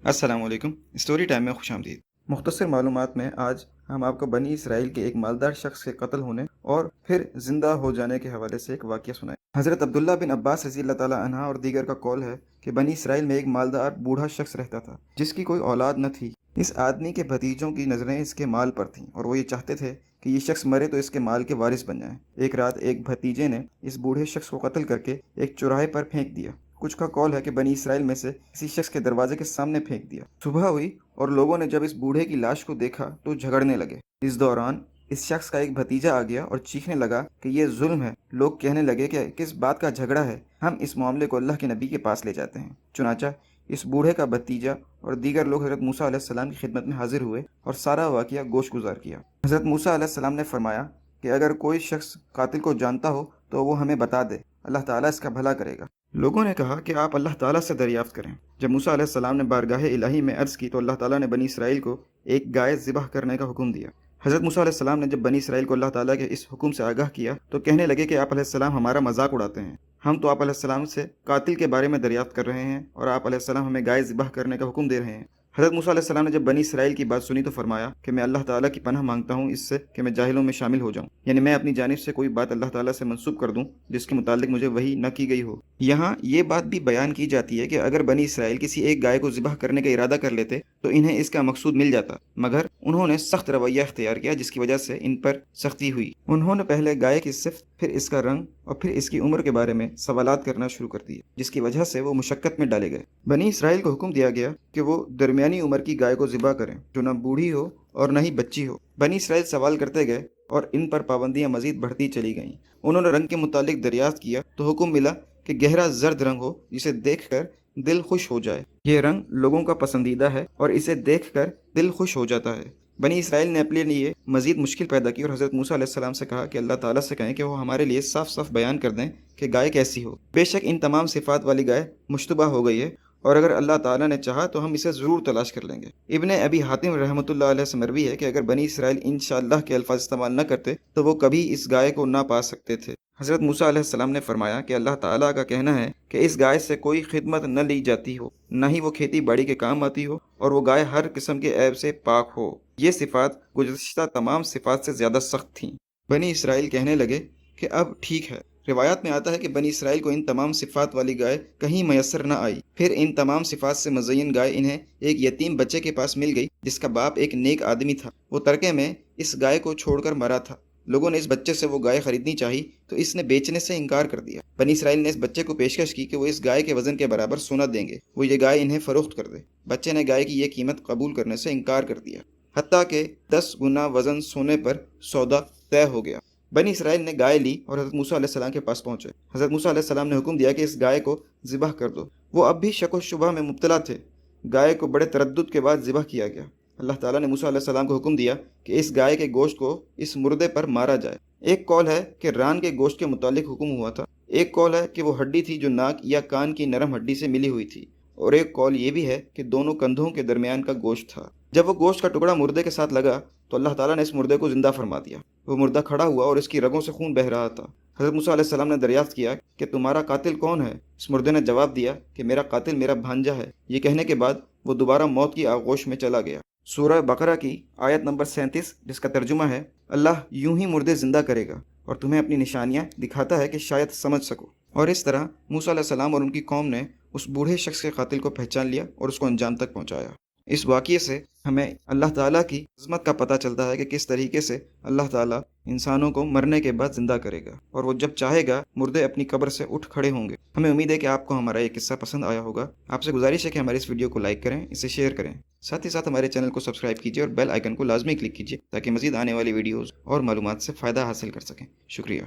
السلام علیکم۔ Story time میں خوش آمدید۔ مختصر معلومات میں آج ہم آپ کو بنی اسرائیل کے ایک مالدار شخص کے قتل ہونے اور پھر زندہ ہو جانے کے حوالے سے ایک واقعہ سنائیں۔ حضرت عبداللہ بن عباس رضی اللہ تعالیٰ عنہ اور دیگر کا قول ہے کہ بنی اسرائیل میں ایک مالدار بوڑھا شخص رہتا تھا جس کی کوئی اولاد نہ تھی۔ اس آدمی کے بھتیجوں کی نظریں اس کے مال پر تھیں اور وہ یہ چاہتے تھے کہ یہ شخص مرے تو اس کے مال کے وارث بن جائیں۔ ایک رات ایک بھتیجے نے اس بوڑھے شخص کو قتل کر کے ایک چوراہے پر پھینک دیا۔ کچھ کا قول ہے کہ بنی اسرائیل میں سے کسی شخص کے دروازے کے سامنے پھینک دیا۔ صبح ہوئی اور لوگوں نے جب اس بوڑھے کی لاش کو دیکھا تو جھگڑنے لگے۔ اس دوران اس شخص کا ایک بھتیجا آ گیا اور چیخنے لگا کہ یہ ظلم ہے۔ لوگ کہنے لگے کہ کس بات کا جھگڑا ہے، ہم اس معاملے کو اللہ کے نبی کے پاس لے جاتے ہیں۔ چنانچہ اس بوڑھے کا بھتیجا اور دیگر لوگ حضرت موسیٰ علیہ السلام کی خدمت میں حاضر ہوئے اور سارا واقعہ گوش گزار کیا۔ حضرت موسیٰ علیہ السلام نے فرمایا کہ اگر کوئی شخص قاتل کو جانتا ہو تو وہ ہمیں بتا دے، اللہ تعالیٰ اس کا بھلا کرے گا۔ لوگوں نے کہا کہ آپ اللہ تعالیٰ سے دریافت کریں۔ جب موسیٰ علیہ السلام نے بارگاہ الہی میں عرض کی تو اللہ تعالیٰ نے بنی اسرائیل کو ایک گائے ذبح کرنے کا حکم دیا۔ حضرت موسیٰ علیہ السلام نے جب بنی اسرائیل کو اللہ تعالیٰ کے اس حکم سے آگاہ کیا تو کہنے لگے کہ آپ علیہ السلام ہمارا مذاق اڑاتے ہیں، ہم تو آپ علیہ السلام سے قاتل کے بارے میں دریافت کر رہے ہیں اور آپ علیہ السلام ہمیں گائے ذبح کرنے کا حکم دے رہے ہیں۔ حضرت موسیٰ علیہ السلام نے جب بنی اسرائیل کی بات سنی تو فرمایا کہ میں اللہ تعالیٰ کی پناہ مانگتا ہوں اس سے کہ میں جاہلوں میں شامل ہو جاؤں، یعنی میں اپنی جانب سے کوئی بات اللہ تعالیٰ سے منسوب کر دوں جس کے متعلق مجھے وحی نہ کی گئی ہو۔ یہاں یہ بات بھی بیان کی جاتی ہے کہ اگر بنی اسرائیل کسی ایک گائے کو ذبح کرنے کا ارادہ کر لیتے تو انہیں اس کا مقصود مل جاتا، مگر انہوں نے سخت رویہ اختیار کیا جس کی وجہ سے ان پر سختی ہوئی۔ انہوں نے پہلے گائے کی صفت، پھر اس کا رنگ اور پھر اس کی عمر کے بارے میں سوالات کرنا شروع کر دیے، جس کی وجہ سے وہ مشقت میں ڈالے گئے۔ بنی اسرائیل کو حکم دیا گیا کہ وہ درمیانی عمر کی گائے کو ذبح کریں جو نہ بوڑھی ہو اور نہ ہی بچی ہو۔ بنی اسرائیل سوال کرتے گئے اور ان پر پابندیاں مزید بڑھتی چلی گئیں۔ انہوں نے رنگ کے متعلق دریافت کیا تو حکم ملا کہ گہرا زرد رنگ ہو جسے دیکھ کر دل خوش ہو جائے۔ یہ رنگ لوگوں کا پسندیدہ ہے اور اسے دیکھ کر دل خوش ہو جاتا ہے۔ بنی اسرائیل نے اپنے لیے مزید مشکل پیدا کی اور حضرت موسیٰ علیہ السلام سے کہا کہ اللہ تعالیٰ سے کہیں کہ وہ ہمارے لیے صاف صاف بیان کر دیں کہ گائے کیسی ہو۔ بے شک ان تمام صفات والی گائے مشتبہ ہو گئی ہے اور اگر اللہ تعالیٰ نے چاہا تو ہم اسے ضرور تلاش کر لیں گے۔ ابن ابی حاتم رحمۃ اللہ علیہ سے مروی ہے کہ اگر بنی اسرائیل انشاءاللہ کے الفاظ استعمال نہ کرتے تو وہ کبھی اس گائے کو نہ پا سکتے تھے۔ حضرت موسیٰ علیہ السلام نے فرمایا کہ اللہ تعالیٰ کا کہنا ہے کہ اس گائے سے کوئی خدمت نہ لی جاتی ہو، نہ ہی وہ کھیتی باڑی کے کام آتی ہو، اور وہ گائے ہر قسم کے عیب سے پاک ہو۔ یہ صفات گزشتہ تمام صفات سے زیادہ سخت تھیں۔ بنی اسرائیل کہنے لگے کہ اب ٹھیک ہے۔ روایات میں آتا ہے کہ بنی اسرائیل کو ان تمام صفات والی گائے کہیں میسر نہ آئی۔ پھر ان تمام صفات سے مزین گائے انہیں ایک یتیم بچے کے پاس مل گئی جس کا باپ ایک نیک آدمی تھا۔ وہ ترکے میں اس گائے کو چھوڑ کر مرا تھا۔ لوگوں نے اس بچے سے وہ گائے خریدنی چاہی تو اس نے بیچنے سے انکار کر دیا۔ بنی اسرائیل نے اس بچے کو پیشکش کی کہ وہ اس گائے کے وزن کے برابر سونا دیں گے، وہ یہ گائے انہیں فروخت کر دے۔ بچے نے گائے کی یہ قیمت قبول کرنے سے انکار کر دیا، حتیٰ کہ 10 گنا وزن سونے پر سودا طے ہو گیا۔ بنی اسرائیل نے گائے لی اور حضرت موسیٰ علیہ السلام کے پاس پہنچے۔ حضرت موسیٰ علیہ السلام نے حکم دیا کہ اس گائے کو ذبح کر دو۔ وہ اب بھی شک و شبہ میں مبتلا تھے۔ گائے کو بڑے تردد کے بعد ذبح کیا گیا۔ اللہ تعالیٰ نے موسیٰ علیہ السلام کو حکم دیا کہ اس گائے کے گوشت کو اس مردے پر مارا جائے۔ ایک قول ہے کہ ران کے گوشت کے متعلق حکم ہوا تھا، ایک قول ہے کہ وہ ہڈی تھی جو ناک یا کان کی نرم ہڈی سے ملی ہوئی تھی، اور ایک قول یہ بھی ہے کہ دونوں کندھوں کے درمیان کا گوشت تھا۔ جب وہ گوشت کا ٹکڑا مردے کے ساتھ لگا تو اللہ تعالیٰ نے اس مردے کو زندہ فرما دیا۔ وہ مردہ کھڑا ہوا اور اس کی رگوں سے خون بہہ رہا تھا۔ حضرت موسیٰ علیہ السلام نے دریافت کیا کہ تمہارا قاتل کون ہے؟ اس مردے نے جواب دیا کہ میرا قاتل میرا بھانجا ہے۔ یہ کہنے کے بعد وہ دوبارہ موت کی آغوش میں چلا گیا۔ سورہ بقرہ کی آیت نمبر 37 جس کا ترجمہ ہے اللہ یوں ہی مردے زندہ کرے گا اور تمہیں اپنی نشانیاں دکھاتا ہے کہ شاید سمجھ سکو۔ اور اس طرح موسیٰ علیہ السلام اور ان کی قوم نے اس بوڑھے شخص کے قاتل کو پہچان لیا اور اس کو انجام تک پہنچایا۔ اس واقعے سے ہمیں اللہ تعالیٰ کی عظمت کا پتہ چلتا ہے کہ کس طریقے سے اللہ تعالیٰ انسانوں کو مرنے کے بعد زندہ کرے گا، اور وہ جب چاہے گا مردے اپنی قبر سے اٹھ کھڑے ہوں گے۔ ہمیں امید ہے کہ آپ کو ہمارا یہ قصہ پسند آیا ہوگا۔ آپ سے گزارش ہے کہ ہمارے اس ویڈیو کو لائک کریں، اسے شیئر کریں، ساتھ ہی ساتھ ہمارے چینل کو سبسکرائب کیجیے اور بیل آئیکن کو لازمی کلک کیجیے تاکہ مزید آنے والی ویڈیوز اور معلومات سے فائدہ حاصل کر سکیں۔ شکریہ۔